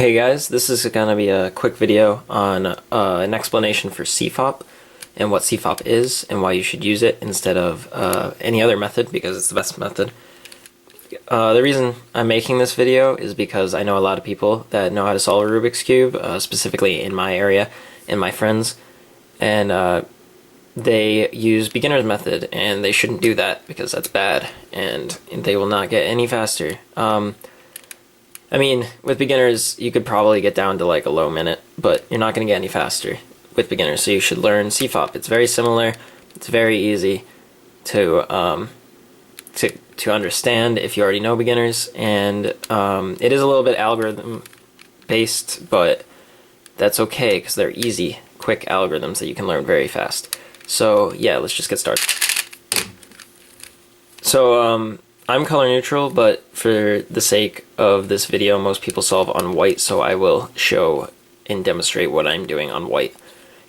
Hey guys, this is gonna be a quick video on an explanation for CFOP and what CFOP is and why you should use it instead of any other method because it's the best method. The reason I'm making this video is because I know a lot of people that know how to solve a Rubik's Cube, specifically in my area and my friends, and they use beginner's method and they shouldn't do that because that's bad and they will not get any faster. I mean, with beginners, you could probably get down to like a low minute, but you're not going to get any faster with beginners, so you should learn CFOP. It's very similar. It's very easy to understand if you already know beginners, and it is a little bit algorithm-based, but that's okay because they're easy, quick algorithms that you can learn very fast. So yeah, let's just get started. So I'm color neutral, but for the sake of this video, most people solve on white, so I will show and demonstrate what I'm doing on white.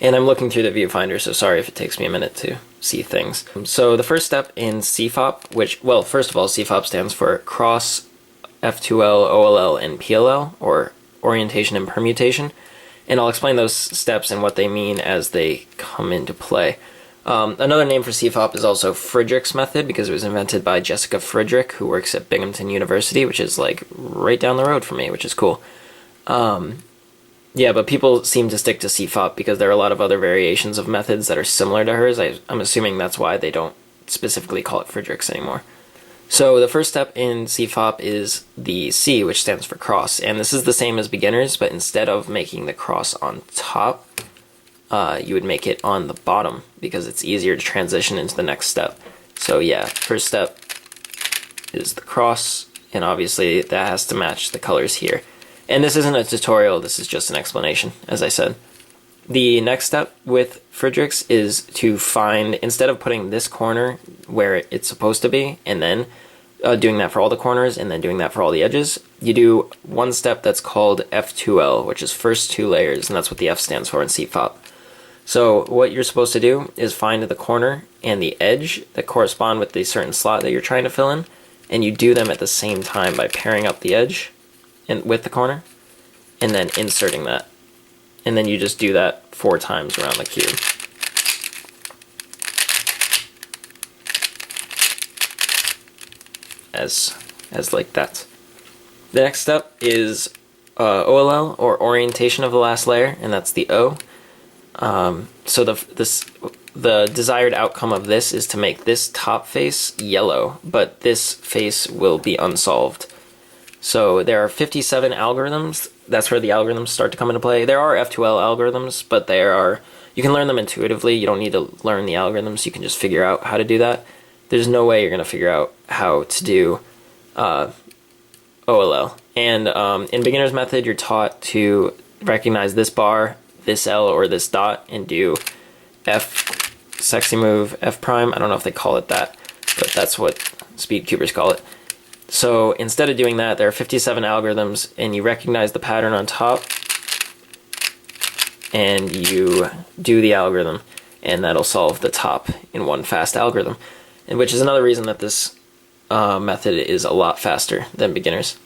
And I'm looking through the viewfinder, so sorry if it takes me a minute to see things. So the first step in CFOP, which, well, first of all, CFOP stands for Cross, F2L, OLL, and PLL, or Orientation and Permutation. And I'll explain those steps and what they mean as they come into play. Another name for CFOP is also Friedrich's method because it was invented by Jessica Friedrich, who works at Binghamton University, which is like right down the road from me, which is cool. Yeah, but people seem to stick to CFOP because there are a lot of other variations of methods that are similar to hers. I'm assuming that's why they don't specifically call it Friedrich's anymore. So the first step in CFOP is the C, which stands for cross, and this is the same as beginners, but instead of making the cross on top, you would make it on the bottom because it's easier to transition into the next step. So yeah, first step is the cross, and obviously that has to match the colors here. And this isn't a tutorial, this is just an explanation, as I said. The next step with Friedrich's is to find, instead of putting this corner where it's supposed to be, and then doing that for all the corners, and then doing that for all the edges, you do one step that's called F2L, which is first two layers, and that's what the F stands for in CFOP. So what you're supposed to do is find the corner and the edge that correspond with the certain slot that you're trying to fill in, and you do them at the same time by pairing up the edge and with the corner, and then inserting that. And then you just do that 4 times around the cube. As like that. The next step is OLL, or orientation of the last layer, and that's the O. So the desired outcome of this is to make this top face yellow, but this face will be unsolved. So there are 57 algorithms. That's where the algorithms start to come into play. There are F2L algorithms, but you can learn them intuitively. You don't need to learn the algorithms. You can just figure out how to do that. There's no way you're going to figure out how to do OLL. And in beginner's method, you're taught to recognize this bar, this L, or this dot, and do F, sexy move, F prime. I don't know if they call it that, but that's what speed cubers call it. So instead of doing that, there are 57 algorithms, and you recognize the pattern on top, and you do the algorithm, and that'll solve the top in one fast algorithm, and which is another reason that this method is a lot faster than beginners.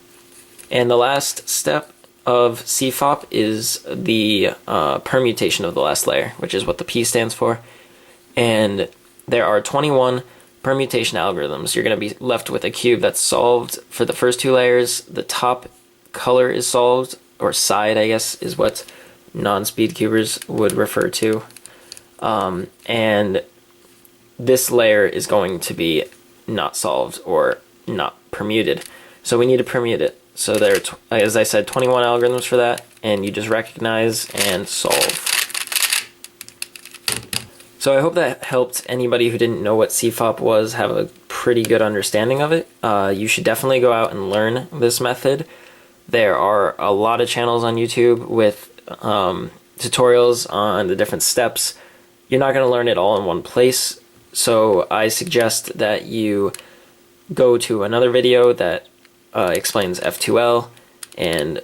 And the last step of CFOP is the permutation of the last layer, which is what the P stands for. And there are 21 permutation algorithms. You're going to be left with a cube that's solved for the first 2 layers. The top color is solved, or side, I guess, is what non-speed cubers would refer to. And this layer is going to be not solved or not permuted. So we need to permute it. So there are, as I said, 21 algorithms for that, and you just recognize and solve. So I hope that helped anybody who didn't know what CFOP was have a pretty good understanding of it. You should definitely go out and learn this method. There are a lot of channels on YouTube with tutorials on the different steps. You're not going to learn it all in one place, so I suggest that you go to another video that explains F2L, and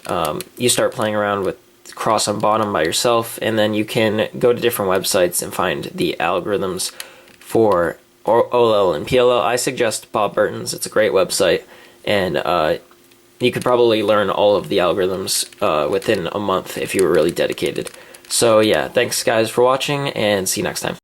you start playing around with cross on bottom by yourself, and then you can go to different websites and find the algorithms for OLL and PLL. I suggest Bob Burton's. It's a great website, and You could probably learn all of the algorithms within a month if you were really dedicated. So yeah, thanks guys for watching, and see you next time.